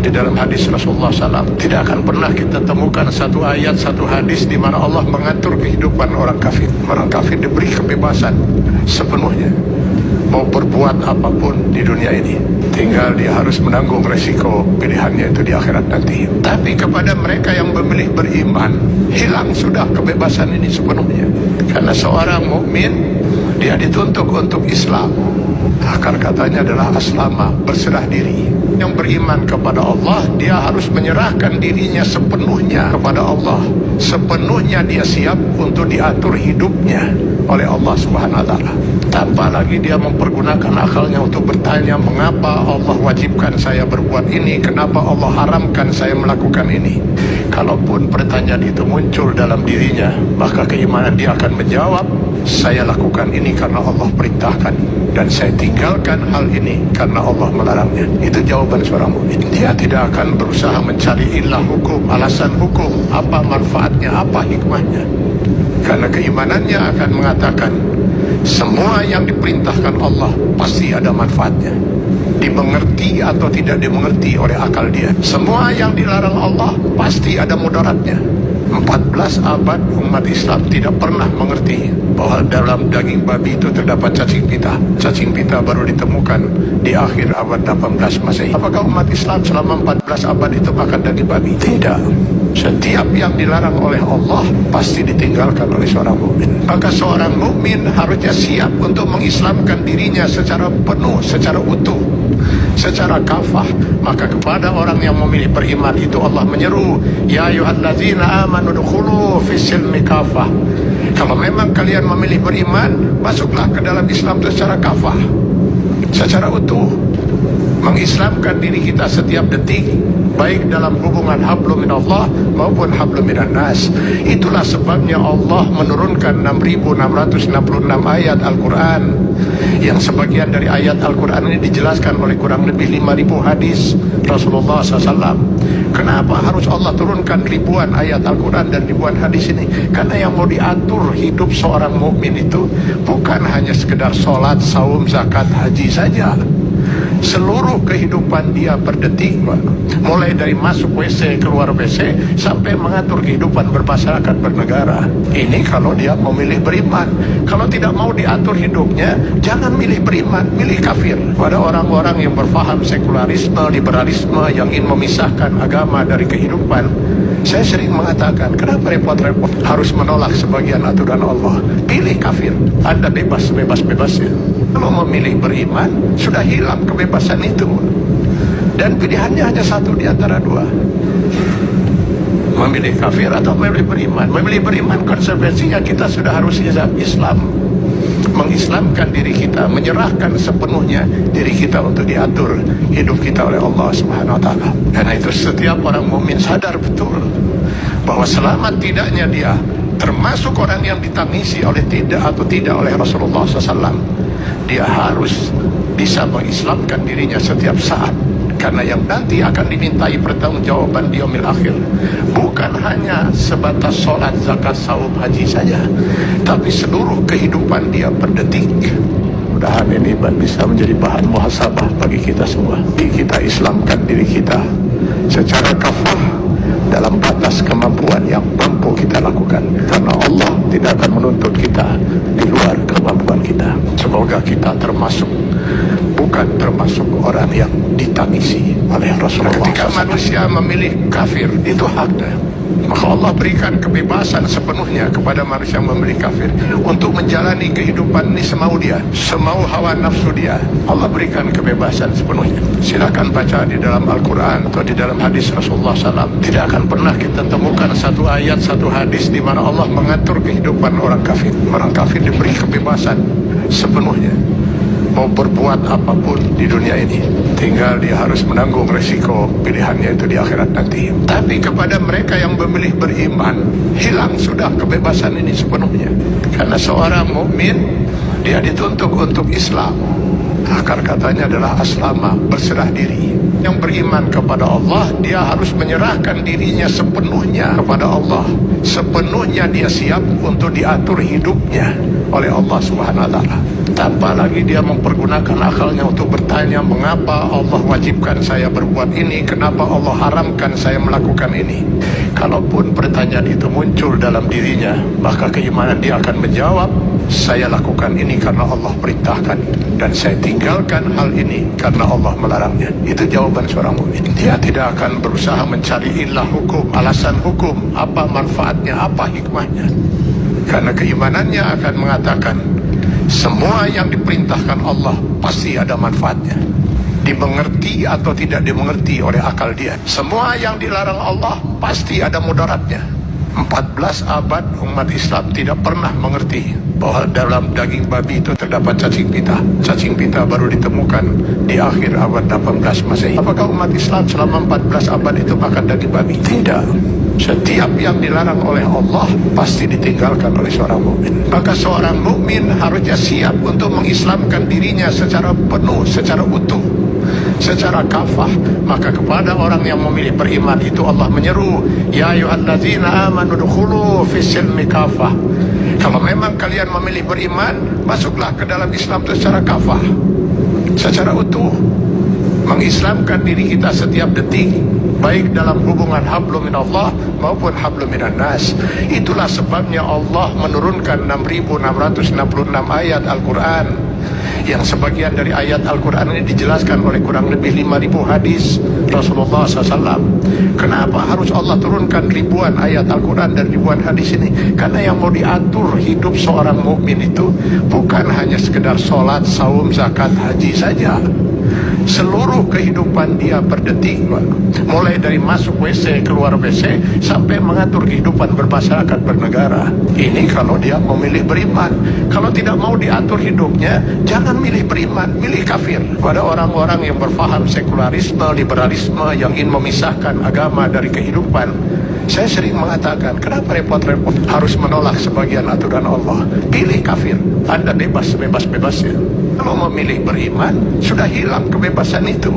Di dalam hadis Rasulullah SAW tidak akan pernah kita temukan satu ayat, satu hadis di mana Allah mengatur kehidupan orang kafir. Orang kafir diberi kebebasan sepenuhnya mau berbuat apapun di dunia ini, tinggal dia harus menanggung resiko pilihannya itu di akhirat nanti. Tapi kepada mereka yang memilih beriman, hilang sudah kebebasan ini sepenuhnya. Karena seorang mukmin dia dituntut untuk Islam. Akar katanya adalah aslama, berserah diri. Yang beriman kepada Allah, dia harus menyerahkan dirinya sepenuhnya kepada Allah. Sepenuhnya dia siap untuk diatur hidupnya oleh Allah Subhanahu wa Ta'ala. Tanpa lagi dia mempergunakan akalnya untuk bertanya, mengapa Allah wajibkan saya berbuat ini, kenapa Allah haramkan saya melakukan ini. Kalaupun pertanyaan itu muncul dalam dirinya, maka keimanan dia akan menjawab, saya lakukan ini karena Allah perintahkan, dan saya tinggalkan hal ini karena Allah melarangnya. Itu jawaban seorang mukmin. Dia tidak akan berusaha mencari ilah hukum, alasan hukum, apa manfaatnya, apa hikmahnya. Karena keimanannya akan mengatakan, semua yang diperintahkan Allah pasti ada manfaatnya, dimengerti atau tidak dimengerti oleh akal dia. Semua yang dilarang Allah pasti ada mudaratnya. 14 abad umat Islam tidak pernah mengerti bahwa dalam daging babi itu terdapat cacing pita. Cacing pita baru ditemukan di akhir abad 18 Masehi. Apakah umat Islam selama 14 abad itu makan daging babi? Tidak. Setiap yang dilarang oleh Allah pasti ditinggalkan oleh seorang mukmin. Maka seorang mukmin harusnya siap untuk mengislamkan dirinya secara penuh, secara utuh, secara kafah. Maka kepada orang yang memilih beriman itu Allah menyeru, ya ayyuhallazina amanu dukhulu fis-silmi kafah. Kalau memang kalian memilih beriman, masuklah ke dalam Islam secara kafah, secara utuh. Mengislamkan diri kita setiap detik, baik dalam hubungan hablum minallah maupun hablum minan nas. Itulah sebabnya Allah menurunkan 6.666 ayat Al-Quran, yang sebagian dari ayat Al-Quran ini dijelaskan oleh kurang lebih 5.000 hadis Rasulullah SAW. Kenapa harus Allah turunkan ribuan ayat Al-Quran dan ribuan hadis ini? Karena yang mau diatur hidup seorang mukmin itu bukan hanya sekedar sholat, saum, zakat, haji saja. Seluruh kehidupan dia per detik, mulai dari masuk WC, keluar WC, sampai mengatur kehidupan bermasyarakat, bernegara. Ini kalau dia memilih beriman. Kalau tidak mau diatur hidupnya, jangan milih beriman, milih kafir. Pada orang-orang yang berfaham sekularisme, liberalisme, yang ingin memisahkan agama dari kehidupan, saya sering mengatakan, kenapa repot-repot harus menolak sebagian aturan Allah? Pilih kafir, Anda bebas sebebas-bebasnya. Kalau memilih beriman, sudah hilang kebebasan itu. Dan pilihannya hanya satu di antara dua, memilih kafir atau memilih beriman. Memilih beriman konsekuensinya kita sudah harus Islam, mengislamkan diri kita, menyerahkan sepenuhnya diri kita untuk diatur hidup kita oleh Allah Subhanahu wa Ta'ala. Karena itu setiap orang mukmin sadar betul bahwa selamat tidaknya dia termasuk orang yang ditangisi oleh tidak oleh Rasulullah SAW. Dia harus bisa mengislamkan dirinya setiap saat, karena yang nanti akan dimintai pertanggungjawaban di yaumil akhir bukan hanya sebatas sholat, zakat, saum, haji saja, tapi seluruh kehidupan dia per detik. Mudah-mudahan ini bisa menjadi bahan muhasabah bagi kita semua. Kita islamkan diri kita secara kafah dalam batas kemampuan yang mampu kita lakukan, karena Allah tidak akan menuntut kita di luar kemampuan kita. Semoga kita bukan termasuk orang yang ditangisi oleh Rasulullah. Ketika manusia memilih kafir, itu haknya, maka Allah berikan kebebasan sepenuhnya kepada manusia yang memilih kafir untuk menjalani kehidupan ini semau dia, semau hawa nafsu dia. Allah berikan kebebasan sepenuhnya. Silakan baca di dalam Al-Quran atau di dalam hadis Rasulullah SAW. Tidak akan pernah kita temukan satu ayat, satu hadis di mana Allah mengatur kehidupan orang kafir. Orang kafir diberi kebebasan sepenuhnya mau berbuat apapun di dunia ini, tinggal dia harus menanggung resiko pilihannya itu di akhirat nanti. Tapi kepada mereka yang memilih beriman, hilang sudah kebebasan ini sepenuhnya. Karena seorang mukmin dia dituntut untuk Islam. Akar katanya adalah aslama, berserah diri. Yang beriman kepada Allah, dia harus menyerahkan dirinya sepenuhnya kepada Allah. Sepenuhnya dia siap untuk diatur hidupnya oleh Allah Subhanahu wa Ta'ala. Tanpa lagi dia mempergunakan akalnya untuk bertanya, mengapa Allah wajibkan saya berbuat ini, kenapa Allah haramkan saya melakukan ini. Kalaupun pertanyaan itu muncul dalam dirinya, maka keimanan dia akan menjawab, saya lakukan ini karena Allah perintahkan, dan saya tinggalkan hal ini karena Allah melarangnya. Itu jawaban seorang mukmin. Dia tidak akan berusaha mencari ilah hukum, alasan hukum, apa manfaatnya, apa hikmahnya. Karena keimanannya akan mengatakan, semua yang diperintahkan Allah pasti ada manfaatnya, dimengerti atau tidak dimengerti oleh akal dia. Semua yang dilarang Allah pasti ada mudaratnya. 14 abad umat Islam tidak pernah mengerti bahwa dalam daging babi itu terdapat cacing pita. Cacing pita baru ditemukan di akhir abad 18 Masehi. Apakah umat Islam selama 14 abad itu makan daging babi? Tidak. Setiap yang dilarang oleh Allah pasti ditinggalkan oleh seorang mukmin. Maka seorang mukmin harusnya siap untuk mengislamkan dirinya secara penuh, secara utuh, secara kafah. Maka kepada orang yang memilih beriman itu Allah menyeru, ya ayyuhallazina amanu dukhulu fis-silmi kafah. Kalau memang kalian memilih beriman, masuklah ke dalam Islam itu secara kafah, secara utuh. Mengislamkan diri kita setiap detik, baik dalam hubungan hablum minallah maupun hablum minan nas. Itulah sebabnya Allah menurunkan 6.666 ayat Al-Quran, yang sebagian dari ayat Al-Quran ini dijelaskan oleh kurang lebih 5.000 hadis Rasulullah SAW. Kenapa harus Allah turunkan ribuan ayat Al-Quran dan ribuan hadis ini? Karena yang mau diatur hidup seorang mukmin itu bukan hanya sekedar sholat, saum, zakat, haji saja. Seluruh kehidupan dia per detik, mulai dari masuk WC, keluar WC, sampai mengatur kehidupan bermasyarakat, bernegara. Ini kalau dia memilih beriman. Kalau tidak mau diatur hidupnya, jangan milih beriman, milih kafir. Pada orang-orang yang berfaham sekularisme, liberalisme, yang ingin memisahkan agama dari kehidupan, saya sering mengatakan, kenapa repot-repot harus menolak sebagian aturan Allah? Pilih kafir, Anda bebas sebebas-bebasnya. Kalau memilih beriman, sudah hilang kebebasan itu.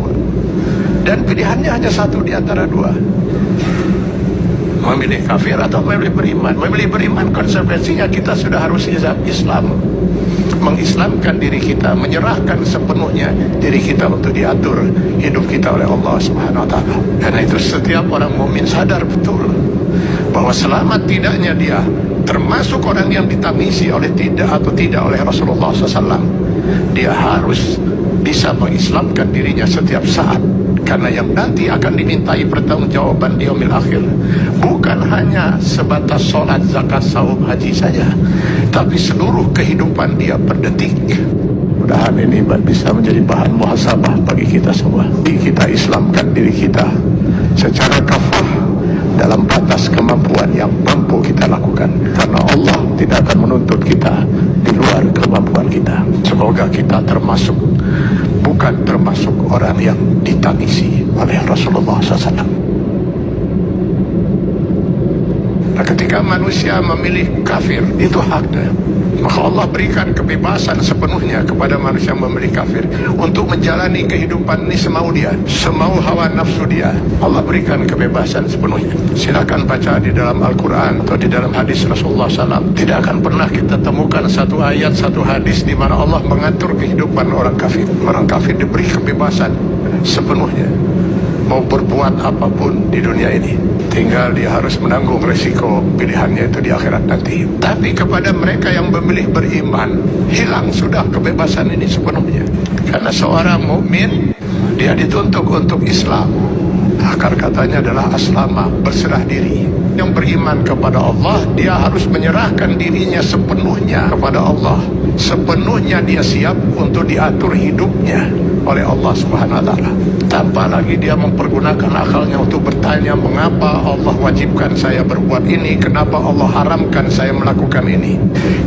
Dan pilihannya hanya satu di antara dua, memilih kafir atau memilih beriman. Memilih beriman konsekuensinya kita sudah harus Islam, mengislamkan diri kita, menyerahkan sepenuhnya diri kita untuk diatur hidup kita oleh Allah Subhanahu wa Ta'ala. Karena itu setiap orang mukmin sadar betul bahwa selamat tidaknya dia termasuk orang yang ditangisi oleh tidak atau tidak oleh Rasulullah SAW, dia harus bisa mengislamkan dirinya setiap saat. Karena yang nanti akan dimintai pertanggungjawaban di yaumil akhir bukan hanya sebatas sholat, zakat, saum, haji saja, tapi seluruh kehidupan dia per detik. Mudah-mudahan ini bisa menjadi bahan muhasabah bagi kita semua. Kita islamkan diri kita secara kafah dalam batas kemampuan yang mampu kita lakukan, karena Allah tidak akan menuntut kita di luar kemampuan kita. Semoga kita bukan termasuk orang yang ditangisi oleh Rasulullah SAW. Nah, ketika manusia memilih kafir, itu haknya. Maka Allah berikan kebebasan sepenuhnya kepada manusia yang memilih kafir untuk menjalani kehidupan ini semau dia, semau hawa nafsu dia. Allah berikan kebebasan sepenuhnya. Silakan baca di dalam Al-Quran atau di dalam hadis Rasulullah SAW. Tidak akan pernah kita temukan satu ayat, satu hadis di mana Allah mengatur kehidupan orang kafir. Orang kafir diberi kebebasan sepenuhnya, mau berbuat apapun di dunia ini. Tinggal dia harus menanggung resiko pilihannya itu di akhirat nanti. Tapi kepada mereka yang memilih beriman, hilang sudah kebebasan ini sepenuhnya. Karena seorang mukmin, dia dituntut untuk Islam. Akar katanya adalah aslama, berserah diri. Yang beriman kepada Allah, dia harus menyerahkan dirinya sepenuhnya kepada Allah. Sepenuhnya dia siap untuk diatur hidupnya oleh Allah Subhanahu wa Ta'ala. Tanpa lagi dia mempergunakan akalnya untuk bertanya, mengapa Allah wajibkan saya berbuat ini, kenapa Allah haramkan saya melakukan ini.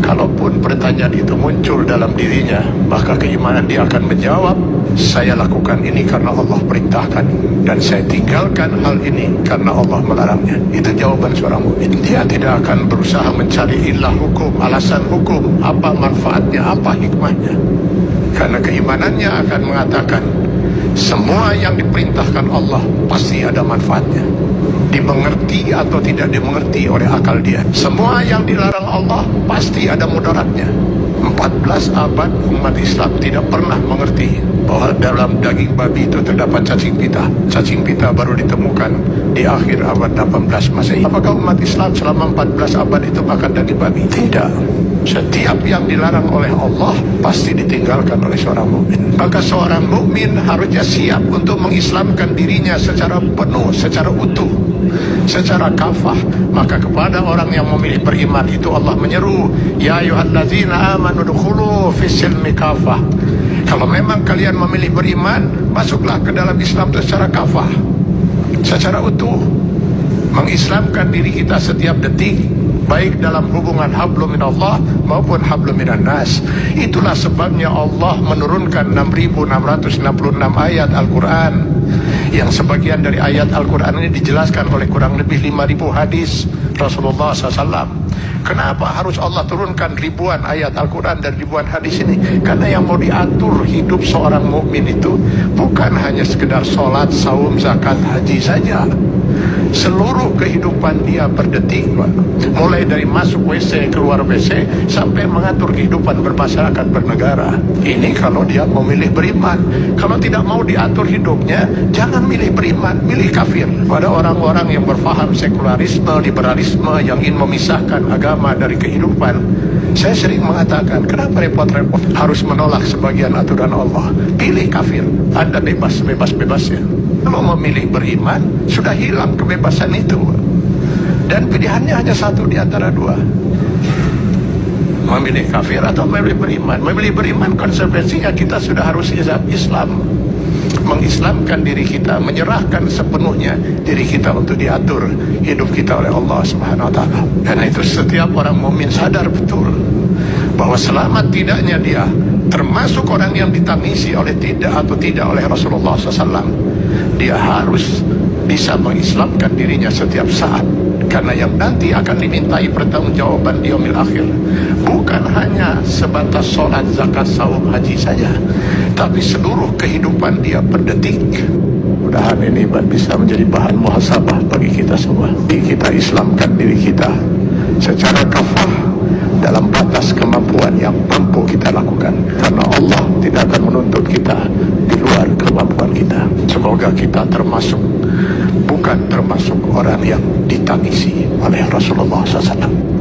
Kalaupun pertanyaan itu muncul dalam dirinya, maka keimanan dia akan menjawab, saya lakukan ini karena Allah perintahkan, dan saya tinggalkan hal ini karena Allah melarangnya. Itu jawaban seorang mukmin. Dia tidak akan berusaha mencari ilah hukum, alasan hukum, apa manfaatnya, apa hikmahnya. Karena keimanannya akan mengatakan semua yang diperintahkan Allah pasti ada manfaatnya, dimengerti atau tidak dimengerti oleh akal dia. Semua yang dilarang Allah pasti ada mudaratnya. 14 abad umat Islam tidak pernah mengerti bahwa dalam daging babi itu terdapat cacing pita. Cacing pita baru ditemukan di akhir abad 18 Masehi. Apakah umat Islam selama 14 abad itu makan daging babi? Tidak. Setiap yang dilarang oleh Allah pasti ditinggalkan oleh seorang mukmin. Maka seorang mukmin harusnya siap untuk mengislamkan dirinya secara penuh, secara utuh, secara kafah. Maka kepada orang yang memilih beriman itu Allah menyeru, ya ayyuhallazina amanu dukhulu fis-silmi kafah. Kalau memang kalian memilih beriman, masuklah ke dalam Islam itu secara kafah, secara utuh, mengislamkan diri kita setiap detik, baik dalam hubungan hablum minallah maupun hablum minan nas. Itulah sebabnya Allah menurunkan 6.666 ayat Al-Quran, yang sebagian dari ayat Al-Quran ini dijelaskan oleh kurang lebih 5.000 hadis Rasulullah SAW. Kenapa harus Allah turunkan ribuan ayat Al-Quran dan ribuan hadis ini? Karena yang mau diatur hidup seorang mukmin itu bukan hanya sekedar sholat, saum, zakat, haji saja. Seluruh kehidupan dia per detik, mulai dari masuk WC, keluar WC, sampai mengatur kehidupan bermasyarakat, bernegara. Ini kalau dia memilih beriman. Kalau tidak mau diatur hidupnya, jangan milih beriman, milih kafir. Pada orang-orang yang berfaham sekularisme, liberalisme, yang ingin memisahkan agama dari kehidupan, saya sering mengatakan, kenapa repot-repot harus menolak sebagian aturan Allah? Pilih kafir, Anda bebas sebebas-bebasnya. Kalau memilih beriman, sudah hilang kebebasan itu. Dan pilihannya hanya satu di antara dua, memilih kafir atau memilih beriman. Memilih beriman konsekuensinya kita sudah harus Islam, mengislamkan diri kita, menyerahkan sepenuhnya diri kita untuk diatur hidup kita oleh Allah Subhanahu wa taala. Karena itu setiap orang mukmin sadar betul bahwa selamat tidaknya dia termasuk orang yang ditangisi oleh tidak oleh Rasulullah SAW, dia harus bisa mengislamkan dirinya setiap saat. Karena yang nanti akan dimintai pertanggungjawaban di yaumil akhir bukan hanya sebatas sholat, zakat, saum, haji saja, tapi seluruh kehidupan dia per detik. Mudah-mudahan ini bisa menjadi bahan muhasabah bagi kita semua. Kita islamkan diri kita secara kafah dalam batas kemampuan yang mampu kita lakukan, karena Allah tidak akan menuntut kita di luar kemampuan kita. Semoga kita bukan termasuk orang yang ditangisi oleh Rasulullah SAW.